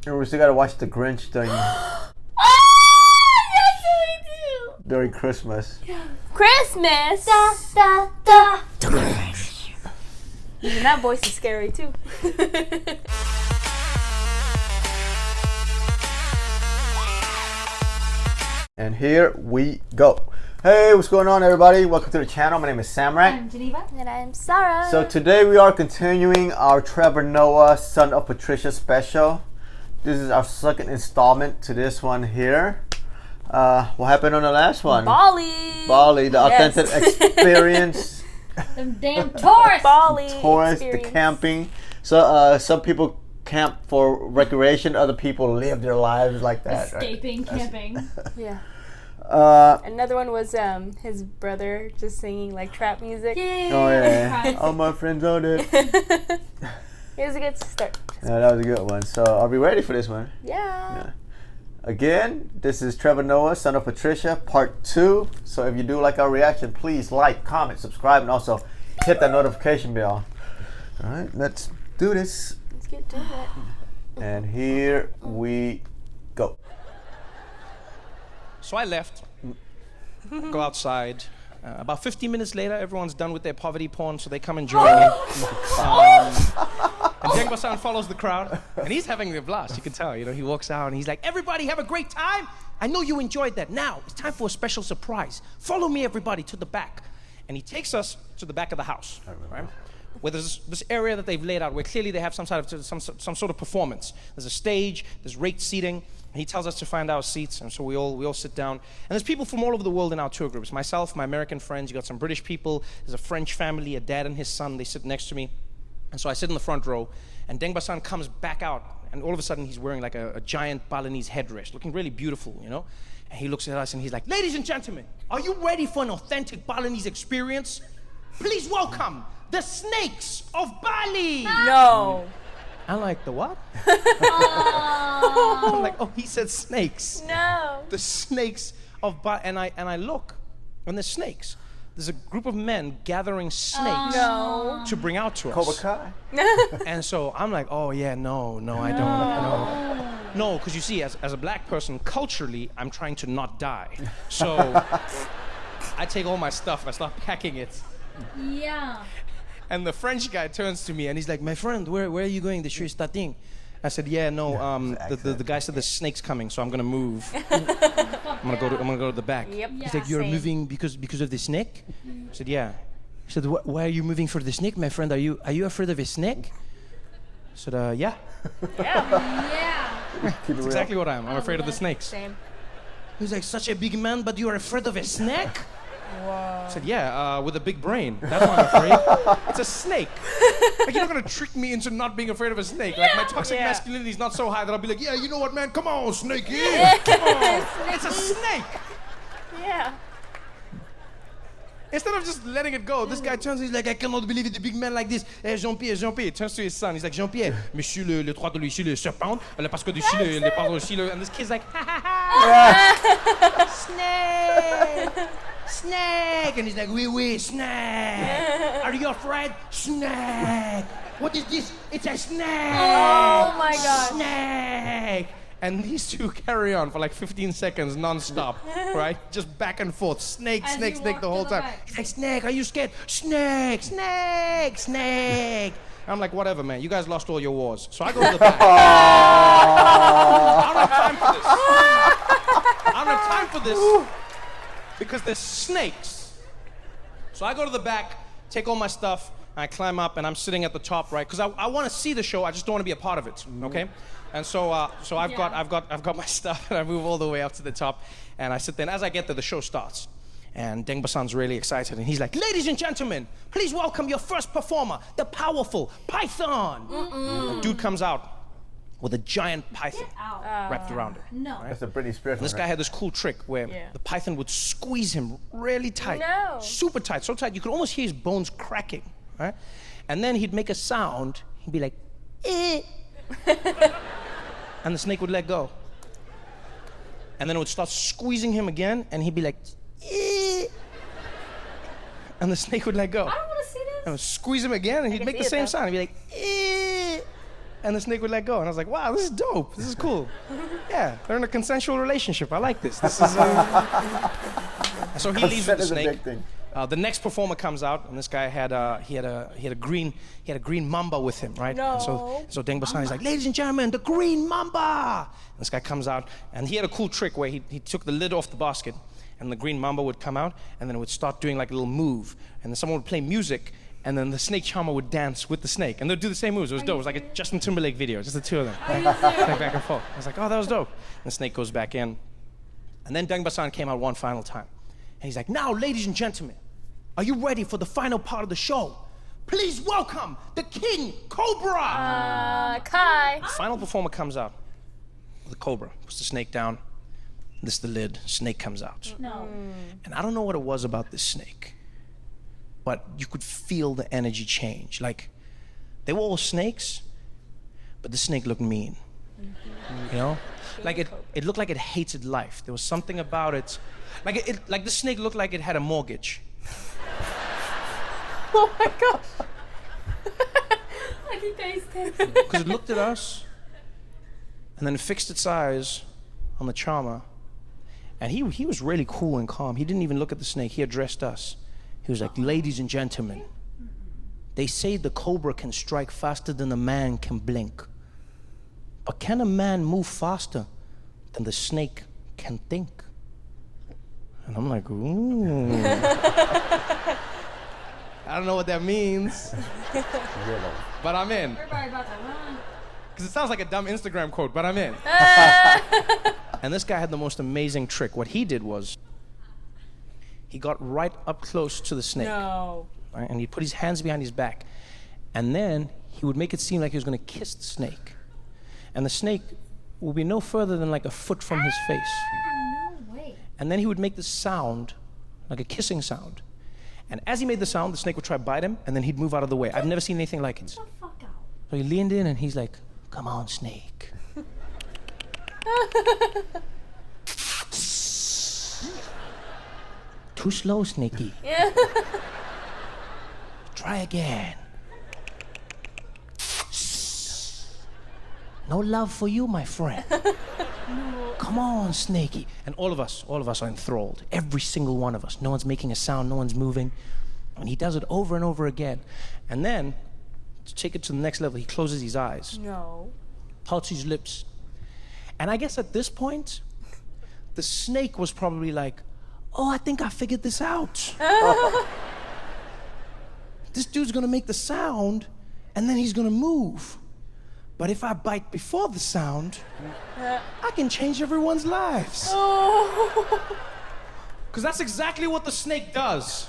And we still gotta watch the Grinch during Oh, yes, we do. during Christmas. Christmas. Da, da, da. Even that voice is scary too. And here we go. Hey, what's going on, everybody? Welcome to the channel. My name is Samrak. I'm Geneva. And I'm Sarah. So today we are continuing our Trevor Noah, Son of Patricia special. This is our second installment to this one here. What happened on the last one? Bali, the authentic experience. Them damn tourists. Bali Tourists, the experience. camping. So some people camp for recreation, other people live their lives like that. Escaping camping. Yeah. Right? Another one was his brother just singing like trap music. Yay. Oh yeah. All my friends on it. It was a good start. Yeah, that was a good one. So are we ready for this one? Yeah. Again, this is Trevor Noah, Son of Patricia, part 2. So if you do like our reaction, please like, comment, subscribe, and also hit that notification bell. All right, let's do this. Let's get to it. And here we go. So I left, go outside. About 15 minutes later, everyone's done with their poverty porn, so they come and join me. And Deng Basan follows the crowd, and he's having a blast. You can tell, he walks out and he's like, "Everybody have a great time. I know you enjoyed that. Now it's time for a special surprise. Follow me, everybody, to the back." And he takes us to the back of the house, right? Where there's this area that they've laid out, where clearly they have some sort of performance. There's a stage, there's raked seating. And he tells us to find our seats, and so we all sit down. And there's people from all over the world in our tour groups. Myself, my American friends, you got some British people. There's a French family, a dad and his son. They sit next to me. And so I sit in the front row, and Deng Basan comes back out, and all of a sudden he's wearing like a giant Balinese headdress, looking really beautiful, And he looks at us and he's like, "Ladies and gentlemen, are you ready for an authentic Balinese experience? Please welcome the snakes of Bali." No. I'm like, "The what?" I'm like, "Oh, he said snakes." No. The snakes of Bali. And I look, and there's snakes. There's a group of men gathering snakes No. to bring out to us. Cobra Kai. And so I'm like, "Oh yeah, no, I don't, no." Because you see, as a black person, culturally, I'm trying to not die. So I take all my stuff, I start packing it. Yeah. And the French guy turns to me and he's like, "My friend, where are you going? The show is starting." I said, "Yeah, no, the guy said the snake's coming, so I'm gonna move. I'm gonna go to the back." Yep. He's like, "You're Same. moving because of the snake?" I said, "Yeah." He said, "Why are you moving for the snake, my friend? Are you afraid of a snake?" I said, "Yeah." Yeah. That's exactly what I am. I'm afraid of the snakes. Same. He's like, "Such a big man, but you are afraid of a snake?" Whoa. I said, "Yeah, with a big brain. That's why I'm afraid. It's a snake. Like, you're not gonna trick me into not being afraid of a snake. Like, my toxic masculinity is not so high that I'll be like, 'Yeah, you know what, man? Come on, snakey. Come on. It's a snake.'" Yeah. Instead of just letting it go, this guy turns, he's like, "I cannot believe it, a big man like this. Jean-Pierre, turns to his son. He's like, "Jean-Pierre, monsieur le droit de l'issue, le serpent, parce que d'ici les pardons ici, and this kid's like, "Ha ha ha, snake, snake," and he's like, "Oui, snake. Are you afraid? Snake. What is this? It's a snake. Oh my God. Snake." And these two carry on for like 15 seconds non-stop, right? Just back and forth, snake, As snake, you snake walk the whole to the time. back. He's like, "Snake, are you scared? Snake, snake, snake." I'm like, "Whatever, man. You guys lost all your wars." So I go to the back. I don't have time for this. I don't have time for this because there's snakes. So I go to the back, take all my stuff, and I climb up, and I'm sitting at the top, right? Because I want to see the show. I just don't want to be a part of it, okay? And so I've got my stuff, and I move all the way up to the top, and I sit there. And as I get there, the show starts, and Deng Basan's really excited, and he's like, "Ladies and gentlemen, please welcome your first performer, the powerful Python." A dude comes out with a giant python wrapped around him. No. That's a Britney Spears. And this guy had this cool trick where the python would squeeze him really tight, super tight, so tight you could almost hear his bones cracking, right? And then he'd make a sound. He'd be like, "Eh." And the snake would let go. And then it would start squeezing him again, and he'd be like, "Eh." And the snake would let go. I don't want to see this. And it would squeeze him again, and he'd make the same sound. He'd be like, "Eh." and the snake would let go. And I was like, wow, this is dope. This is cool. Yeah, they're in a consensual relationship. I like this. This is. So he leaves with the Consent is a snake. big thing. The next performer comes out, and this guy had a green mamba with him, right? No. And so Deng Basan is like, ladies and gentlemen, the green mamba. And this guy comes out, and he had a cool trick where he took the lid off the basket, and the green mamba would come out, and then it would start doing like a little move, and then someone would play music, and then the snake charmer would dance with the snake, and they'd do the same moves. It was dope. It was like a Justin Timberlake video, just the two of them, like back and forth. I was like, oh, that was dope. And the snake goes back in, and then Deng Basan came out one final time, and he's like, now, ladies and gentlemen, are you ready for the final part of the show? Please welcome the King Cobra. Kai. The final performer comes out. The cobra puts the snake down. This is the lid. Snake comes out. No. And I don't know what it was about this snake, but you could feel the energy change. Like, they were all snakes, but the snake looked mean. You know? Like it looked like it hated life. There was something about it. Like the snake looked like it had a mortgage. Oh my gosh. Like he tasted. Because it looked at us, and then it fixed its eyes on the charmer. And he was really cool and calm. He didn't even look at the snake. He addressed us. He was like, ladies and gentlemen, they say the cobra can strike faster than a man can blink. But can a man move faster than the snake can think? And I'm like, ooh. I don't know what that means, but I'm in. Everybody about to run. Because it sounds like a dumb Instagram quote, but I'm in. And this guy had the most amazing trick. What he did was, he got right up close to the snake. No. Right? And he put his hands behind his back. And then he would make it seem like he was going to kiss the snake. And the snake would be no further than like a foot from his face. No way. And then he would make this sound, like a kissing sound. And as he made the sound, the snake would try to bite him, and then he'd move out of the way. I've never seen anything like it. Get the fuck out. So he leaned in, and he's like, come on, snake. Too slow, Snakey. Yeah. Try again. No love for you, my friend. Come on, Snakey. And all of us are enthralled. Every single one of us. No one's making a sound, no one's moving. And he does it over and over again. And then, to take it to the next level, he closes his eyes, No. pouts his lips. And I guess at this point, the snake was probably like, oh, I think I figured this out. This dude's gonna make the sound, and then he's gonna move. But if I bite before the sound, I can change everyone's lives. Oh. Because that's exactly what the snake does.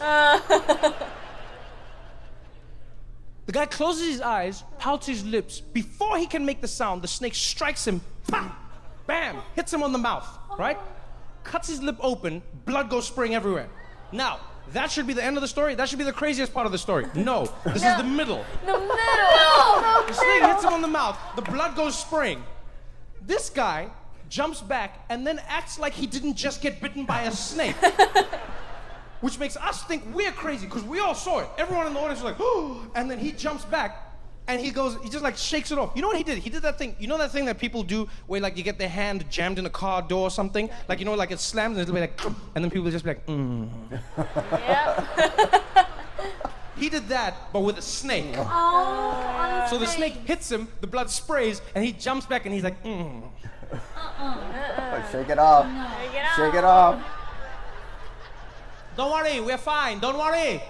The guy closes his eyes, pouts his lips. Before he can make the sound, the snake strikes him. Bam! Bam! Hits him on the mouth, right? Cuts his lip open, blood goes spraying everywhere. Now, that should be the end of the story. That should be the craziest part of the story. No, this is the middle. The middle. The snake hits him on the mouth, the blood goes spraying. This guy jumps back and then acts like he didn't just get bitten by a snake. Which makes us think we're crazy, because we all saw it. Everyone in the audience was like, oh, and then he jumps back and he just like shakes it off. You know what he did? He did that thing, you know that thing that people do where like you get their hand jammed in a car door or something? Like, you know, like it slams and it'll be like, and then people will just be like, Yep. He did that, but with a snake. Oh, So the snake hits him, the blood sprays, and he jumps back and he's like, Shake it off. Take it out. Shake it off. Don't worry, we're fine. Don't worry.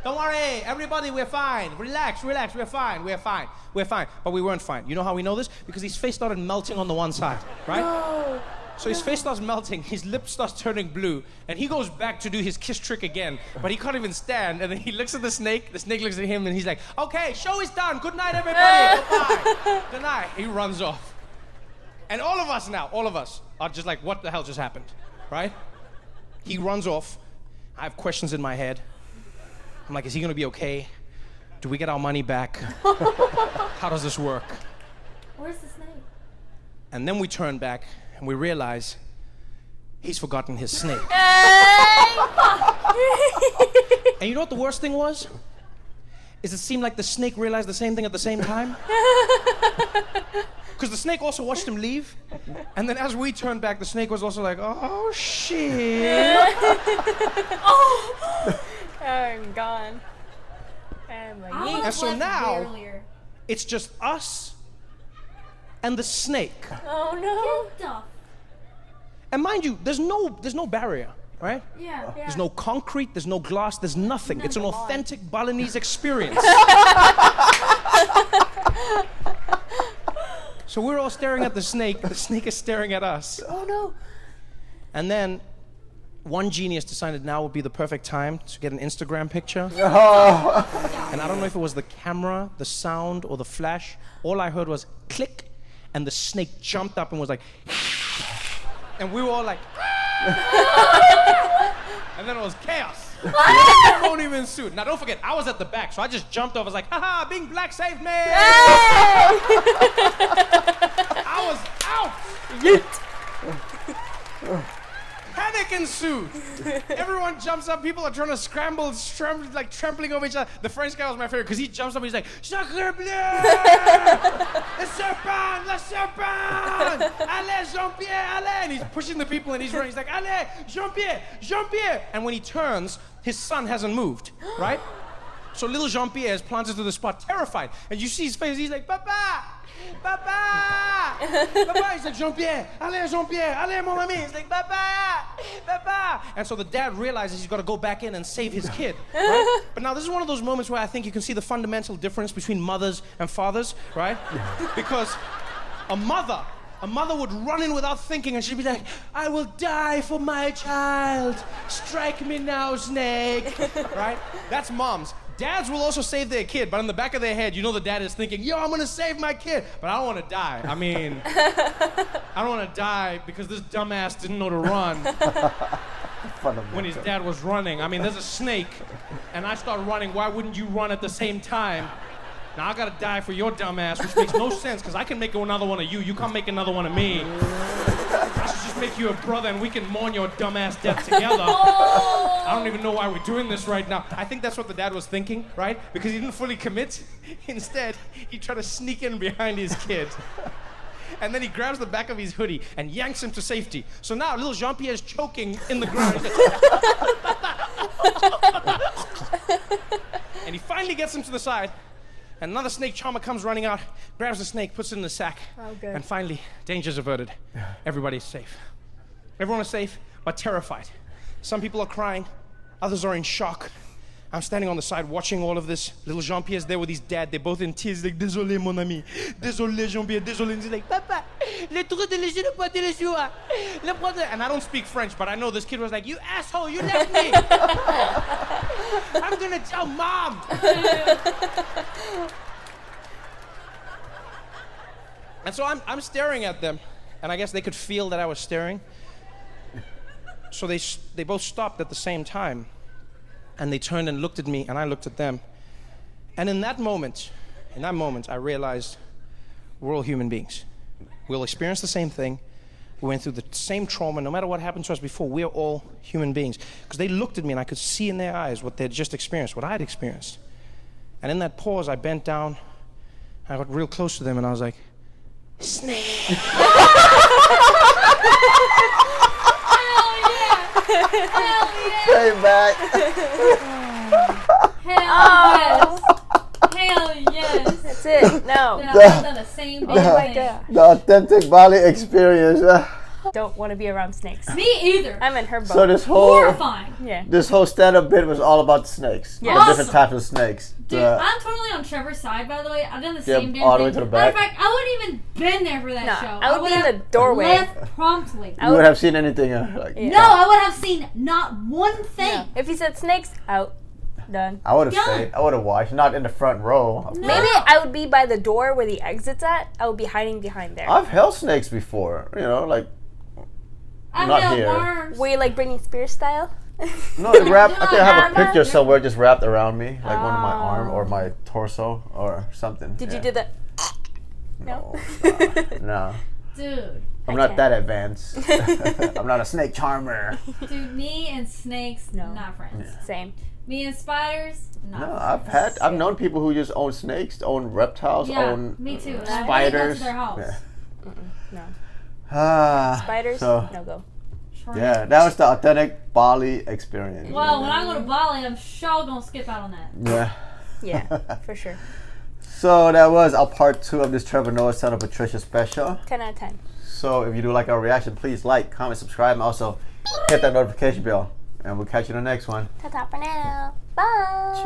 Don't worry, everybody, we're fine. Relax, relax, we're fine, we're fine, we're fine. But we weren't fine. You know how we know this? Because his face started melting on the one side, right? No. So his face starts melting, his lip starts turning blue, and he goes back to do his kiss trick again, but he can't even stand, and then he looks at the snake looks at him, and he's like, okay, show is done, good night, everybody, goodbye, good night. He runs off. And all of us are just like, what the hell just happened, right? He runs off. I have questions in my head. I'm like, is he gonna be okay? Do we get our money back? How does this work? Where's the snake? And then we turn back and we realize he's forgotten his snake. And you know what the worst thing was? Is it seemed like the snake realized the same thing at the same time. Because the snake also watched him leave. And then as we turned back, the snake was also like, oh, shit. Oh, I'm gone. And like, I yeet. would've And so left now- earlier. It's just us and the snake. Oh no. Get the And mind you, there's no barrier, right? yeah. There's no concrete, there's no glass, there's nothing. It's an authentic Balinese experience. So we're all staring at the snake is staring at us. Oh no. And then one genius decided now would be the perfect time to get an Instagram picture. And I don't know if it was the camera, the sound, or the flash. All I heard was click, and the snake jumped up and was like, and we were all like, and then it was chaos. Everyone even ensued. Now don't forget, I was at the back, so I just jumped off. I was like, haha, being black saved me. I was out. Panic ensued. Everyone jumps up. People are trying to scramble, like trampling over each other. The French guy was my favorite because he jumps up and he's like, Sacre bleu! Le serpent! Le serpent! Allez, Jean-Pierre, allez! And he's pushing the people and he's running. He's like, allez, Jean-Pierre, Jean-Pierre! And when he turns, his son hasn't moved, right? So little Jean-Pierre is planted to the spot, terrified. And you see his face, he's like, Papa! Papa! Papa! He's like, Jean-Pierre! Allez, Jean-Pierre! Allez, mon ami! He's like, Papa! Papa! And so the dad realizes he's got to go back in and save his kid, right? But now this is one of those moments where I think you can see the fundamental difference between mothers and fathers, right? Because a mother would run in without thinking and she'd be like, I will die for my child. Strike me now, snake. Right? That's moms. Dads will also save their kid, but in the back of their head, you know the dad is thinking, yo, I'm gonna save my kid, but I don't wanna die. I mean, I don't wanna die because this dumbass didn't know to run when his dad was running. I mean, there's a snake, and I start running. Why wouldn't you run at the same time? Now I gotta die for your dumbass, which makes no sense, because I can make another one of you. You can't make another one of me. I should just make you a brother and we can mourn your dumbass death together. I don't even know why we're doing this right now. I think that's what the dad was thinking, right? Because he didn't fully commit. Instead, he tried to sneak in behind his kid. And then he grabs the back of his hoodie and yanks him to safety. So now little Jean-Pierre is choking in the ground. He's like, and he finally gets him to the side. And another snake charmer comes running out, grabs the snake, puts it in the sack. Oh, good. And finally, danger's averted. Everybody's safe. Everyone is safe, but terrified. Some people are crying, others are in shock. I'm standing on the side watching all of this. Little Jean-Pierre's there with his dad. They're both in tears. Like, désolé, mon ami. Désolé, Jean-Pierre. Désolé. And he's like, Papa, le trou de léger ne pas de l'échoua. Le problème. And I don't speak French, but I know this kid was like, you asshole, you left me. I'm gonna tell mom. And so I'm staring at them, and I guess they could feel that I was staring. So they both stopped at the same time. And they turned and looked at me, and I looked at them. And in that moment, I realized we're all human beings. We'll experience the same thing. We went through the same trauma. No matter what happened to us before, we're all human beings. Because they looked at me, and I could see in their eyes what they'd just experienced, what I'd experienced. And in that pause, I bent down. I got real close to them, and I was like, snake. Payback. Hell yes. Hell yes. That's it. No. Yeah, I've done the same thing. Oh my god. The authentic Bali experience. Don't want to be around snakes. Me either. I'm in her boat. So this whole Horrifying. Yeah. stand-up bit was all about the snakes. Yeah. The different Awesome. types of snakes. Dude, I'm totally on Trevor's side, by the way. I've done the Yeah, same damn all the way thing. to the Matter of back. fact, I wouldn't even been there for that No, show. I would be in have the doorway. left promptly. You would have seen anything like Yeah. No, I would have seen not one thing. No. If you said snakes, out. Done. I would have Yeah. stayed. I would have watched, not in the front row. No. Maybe I would be by the door where the exit's at. I would be hiding behind there. I've held snakes before. You know, like I've Not held here. worms. Were you like Britney Spears style? no, they wrapped. I think I have a No, picture no. somewhere just wrapped around me, like one of my Oh. arm or my torso or something. Did you Yeah. do the? No, no. Dude. I'm I not can't. that advanced. I'm not a snake charmer. Dude, me and snakes, No. not friends. Same. Me and spiders. No, I've known people who just own snakes, own reptiles, Yeah, own me too. spiders. I go to their house. Yeah. No. Spiders? So, No go. yeah, that was the authentic Bali experience. Well, when I go to Bali, I'm sure gonna skip out on that. Yeah. Yeah, for sure. So that was our part 2 of this Trevor Noah Son of Patricia special. 10 out of 10. So if you do like our reaction, please like, comment, subscribe, and also hit that notification bell. And we'll catch you in the next one. Ta-ta for now. Bye.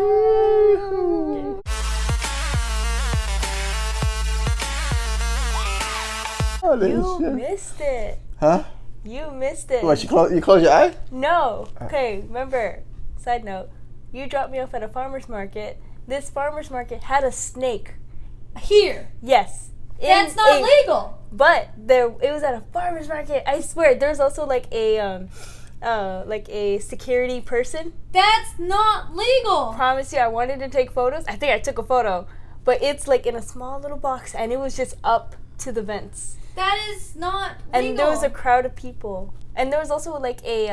You missed it. Huh? You missed it. What, you close your eye? No. Okay, remember, side note, you dropped me off at a farmer's market. This farmer's market had a snake. Here. Yes. That's not legal. But it was at a farmer's market. I swear, there's also like a security person. That's not legal. Promise you, I wanted to take photos. I think I took a photo, but it's like in a small little box, and it was just up to the vents. That is not legal. And there was a crowd of people, and there was also like a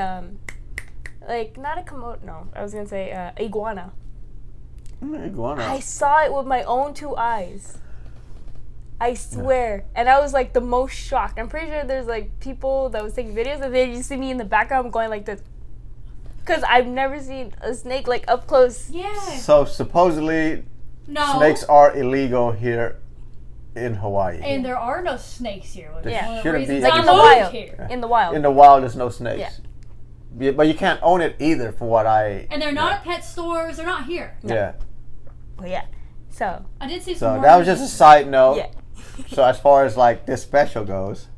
not a komodo. No, I was gonna say iguana. Iguana. I saw it with my own 2 eyes. I swear. And I was like the most shocked. I'm pretty sure there's like people that was taking videos and they just see me in the background going like this. Because I've never seen a snake like up close. Yeah. So supposedly No. snakes are illegal here in Hawaii. And there are no snakes here. Which Yeah. is one of the Shouldn't be reasons any- I In the moved wild. here. In the wild. In the wild, there's no snakes. Yeah. Yeah, but you can't own it either, from what I. And they're not at pet stores. They're not here. Yeah. Well, yeah. So, I did see some So more that was just a side note. yeah. So as far as like this special goes,